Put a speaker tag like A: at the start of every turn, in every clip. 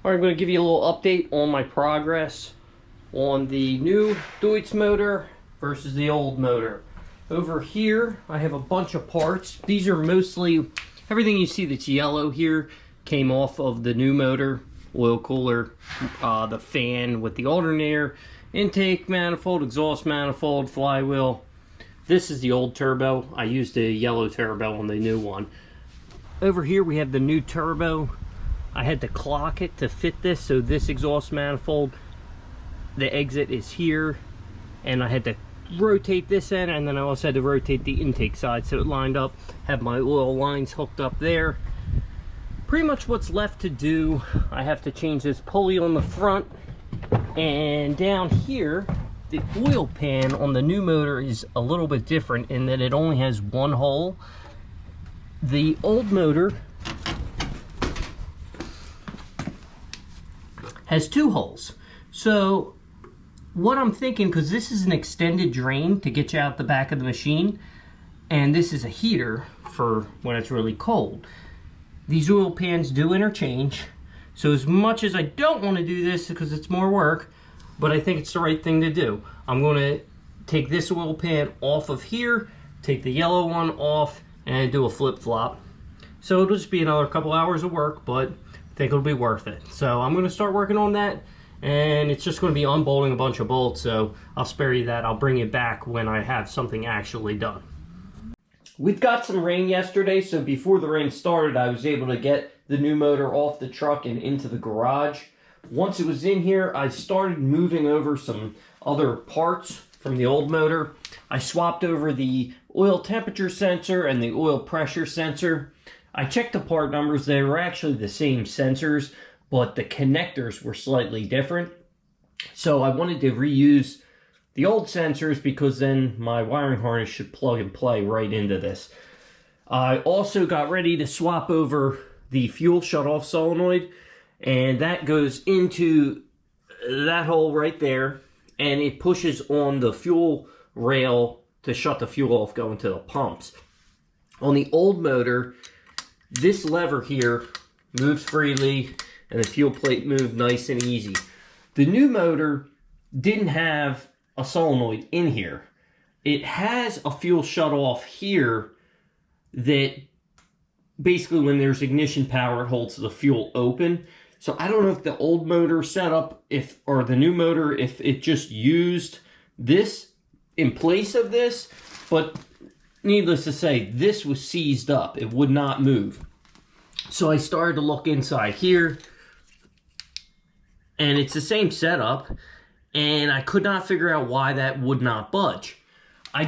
A: Alright, I'm going to give you a little update on my progress on the new Deutz motor versus the old motor. Over here, I have a bunch of parts. These are mostly, everything you see that's yellow here came off of the new motor. Oil cooler, the fan with the alternator, intake manifold, exhaust manifold, flywheel. This is the old turbo. I used the yellow turbo on the new one. Over here we have the new turbo. I had to clock it to fit this, so this exhaust manifold, the exit is here, and I had to rotate this end, and then I also had to rotate the intake side so it lined up. Have my oil lines hooked up there. Pretty much what's left to do, I have to change this pulley on the front, and down here the oil pan on the new motor is a little bit different in that it only has one hole. The old motor has two holes. So what I'm thinking, because this is an extended drain to get you out the back of the machine, and this is a heater for when it's really cold. These oil pans do interchange, so as much as I don't want to do this because it's more work, but I think it's the right thing to do, I'm going to take this oil pan off of here, take the yellow one off, and do a flip-flop. So it'll just be another couple hours of work, but I think it'll be worth it. So I'm going to start working on that, and it's just going to be unbolting a bunch of bolts, so I'll spare you that. I'll bring it back when I have something actually done. We've got some rain yesterday, so before the rain started, I was able to get the new motor off the truck and into the garage. Once it was in here, I started moving over some other parts from the old motor. I swapped over the oil temperature sensor and the oil pressure sensor. I checked the part numbers. They were actually the same sensors, but the connectors were slightly different. So I wanted to reuse the old sensors because then my wiring harness should plug and play right into this. I also got ready to swap over the fuel shutoff solenoid, and that goes into that hole right there, and it pushes on the fuel rail to shut the fuel off going to the pumps. On the old motor, this lever here moves freely, and the fuel plate moved nice and easy. The new motor didn't have a solenoid in here. It has a fuel shutoff here that basically when there's ignition power, it holds the fuel open. So I don't know if the old motor setup, or the new motor, if it just used this in place of this, but needless to say, this was seized up. It would not move. So I started to look inside here, and it's the same setup, and I could not figure out why that would not budge. I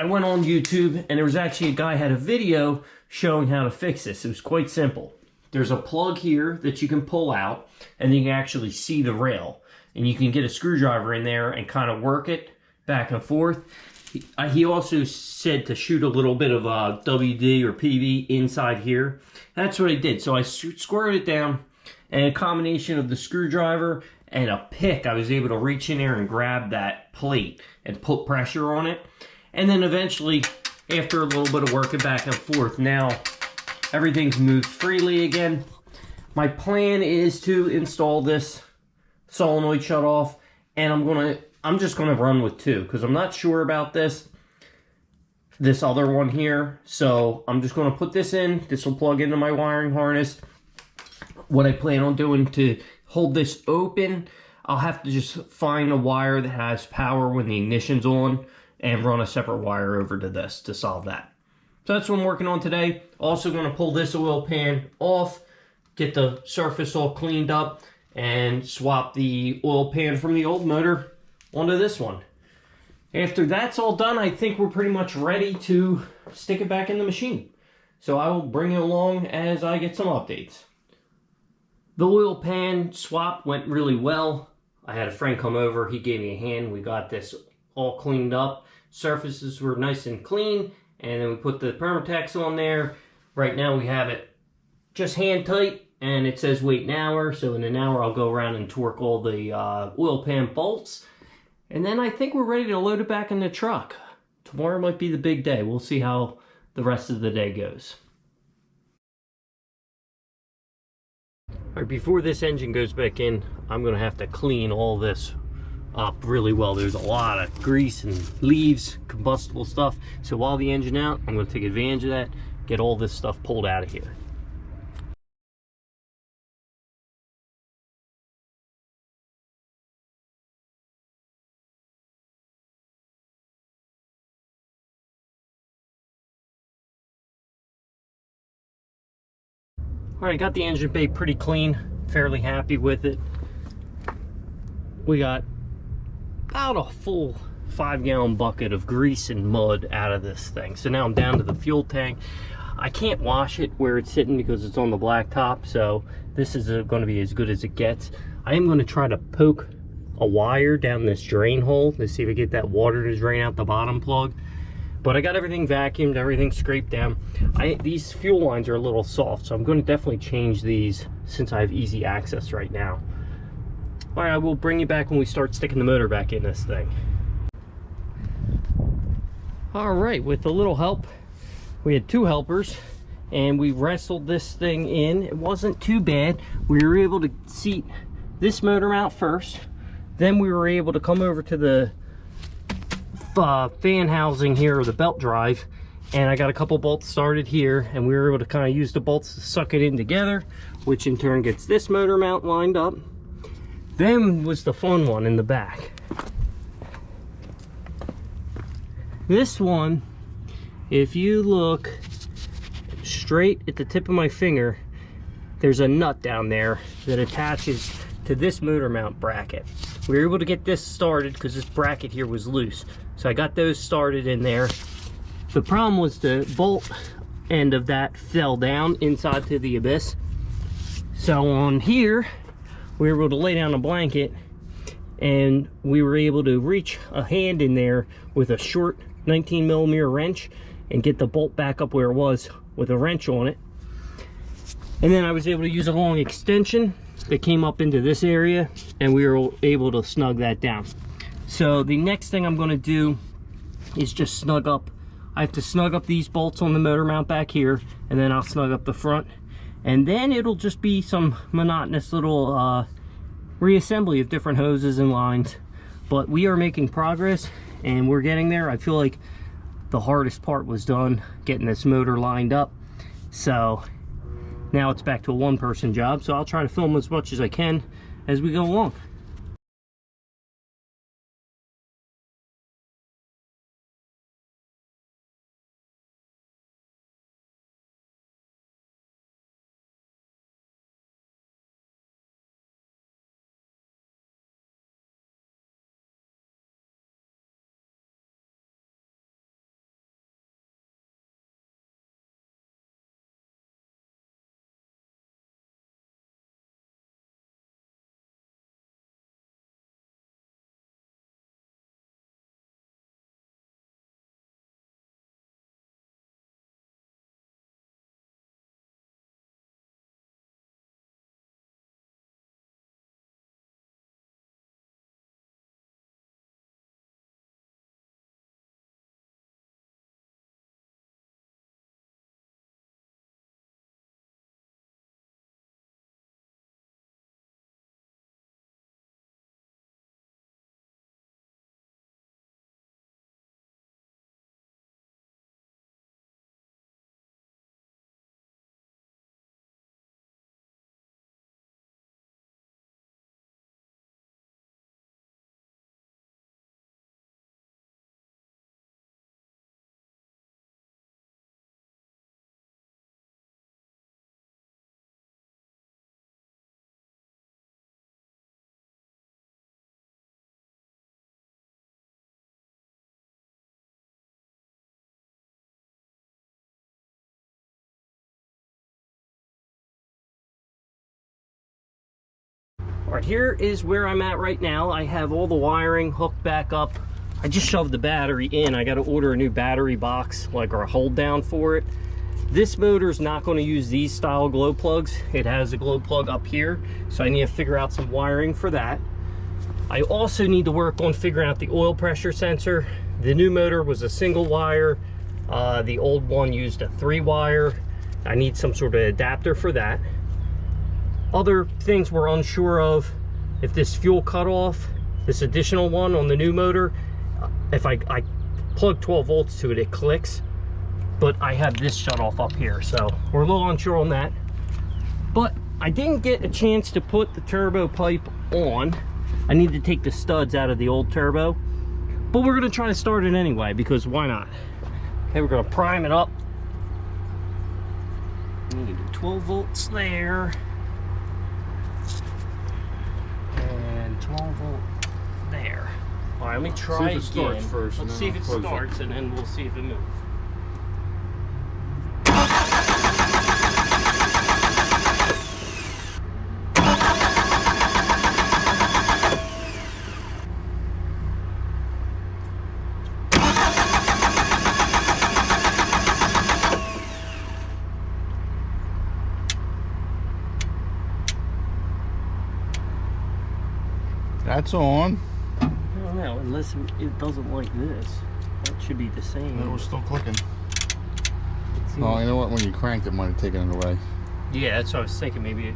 A: went on YouTube, and there was actually a guy had a video showing how to fix this. It was quite simple. There's a plug here that you can pull out, and then you can actually see the rail, and you can get a screwdriver in there and kind of work it back and forth. He also said to shoot a little bit of WD or PV inside here. That's what I did. So I squared it down, and a combination of the screwdriver and a pick, I was able to reach in there and grab that plate and put pressure on it. And then eventually, after a little bit of working back and forth, now everything's moved freely again. My plan is to install this solenoid shutoff, and I'm just gonna run with two because I'm not sure about this other one here. So I'm just gonna put this in. This will plug into my wiring harness. What I plan on doing to hold this open, I'll have to just find a wire that has power when the ignition's on and run a separate wire over to this to solve that. So that's what I'm working on today. Also going to pull this oil pan off, get the surface all cleaned up, and swap the oil pan from the old motor onto this one. After that's all done, I think we're pretty much ready to stick it back in the machine. So I will bring you along as I get some updates. The oil pan swap went really well. I had a friend come over, he gave me a hand, we got this all cleaned up. Surfaces were nice and clean, and then we put the Permatex on there. Right now we have it just hand tight, and it says wait an hour, so in an hour I'll go around and torque all the oil pan bolts. And then I think we're ready to load it back in the truck. Tomorrow might be the big day. We'll see how the rest of the day goes. All right, before this engine goes back in, I'm gonna have to clean all this up really well. There's a lot of grease and leaves, combustible stuff. So while the engine out, I'm gonna take advantage of that, get all this stuff pulled out of here. All right, got the engine bay pretty clean, fairly happy with it. We got about a full 5-gallon bucket of grease and mud out of this thing. So now I'm down to the fuel tank. I can't wash it where it's sitting because it's on the blacktop, so this is going to be as good as it gets. I am going to try to poke a wire down this drain hole to see if I get that water to drain out the bottom plug. But I got everything vacuumed, everything scraped down. These fuel lines are a little soft, so I'm going to definitely change these since I have easy access right now. All right, I will bring you back when we start sticking the motor back in this thing. All right, with a little help, we had 2 helpers, and we wrestled this thing in. It wasn't too bad. We were able to seat this motor mount first. Then we were able to come over to the fan housing here, or the belt drive, and I got a couple bolts started here, and we were able to kind of use the bolts to suck it in together, which in turn gets this motor mount lined up. Then was the fun one in the back. This one, if you look straight at the tip of my finger, there's a nut down there that attaches to this motor mount bracket. We were able to get this started because this bracket here was loose. So I got those started in there. The problem was the bolt end of that fell down inside to the abyss. So on here, we were able to lay down a blanket, and we were able to reach a hand in there with a short 19mm wrench and get the bolt back up where it was with a wrench on it. And then I was able to use a long extension that came up into this area, and we were able to snug that down. So the next thing I'm going to do is just snug up. I have to snug up these bolts on the motor mount back here, and then I'll snug up the front, and then it'll just be some monotonous little reassembly of different hoses and lines. But we are making progress, and we're getting there. I feel like the hardest part was done, getting this motor lined up. So now it's back to a 1-person job, so I'll try to film as much as I can as we go along. All right, here is where I'm at right now. I have all the wiring hooked back up. I just shoved the battery in. I got to order a new battery box, like, or a hold down for it. This motor is not going to use these style glow plugs. It has a glow plug up here, so I need to figure out some wiring for that. I also need to work on figuring out the oil pressure sensor. The new motor was a single wire. The old one used a 3-wire. I need some sort of adapter for that. Other things we're unsure of, if this fuel cutoff, this additional one on the new motor, if I plug 12 volts to it, it clicks. But I have this shut off up here, so we're a little unsure on that. But I didn't get a chance to put the turbo pipe on. I need to take the studs out of the old turbo. But we're gonna try to start it anyway, because why not? Okay, we're gonna prime it up. Need 12 volts there. And 12 volt there. All right, let me try it again.
B: First,
A: let's see if it starts, and then we'll see if it moves.
B: That's on.
A: I don't know, unless it doesn't like this. That should be the same.
B: It was still clicking. Oh, you know what? When you cranked it, might have taken it away.
A: Yeah, that's what I was thinking. Maybe it...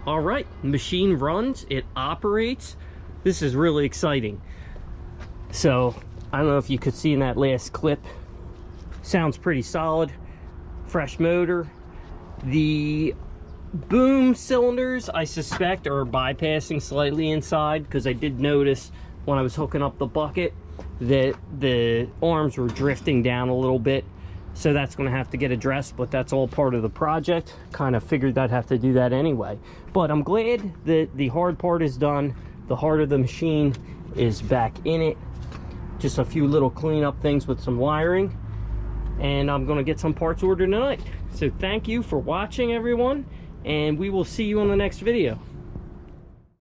A: All right, machine runs, it operates. This is really exciting. So, I don't know if you could see in that last clip, sounds pretty solid, fresh motor. The boom cylinders, I suspect, are bypassing slightly inside, because I did notice when I was hooking up the bucket that the arms were drifting down a little bit. So that's going to have to get addressed, but that's all part of the project. Kind of figured I'd have to do that anyway. But I'm glad that the hard part is done. The heart of the machine is back in it. Just a few little cleanup things with some wiring. And I'm going to get some parts ordered tonight. So thank you for watching, everyone. And we will see you on the next video.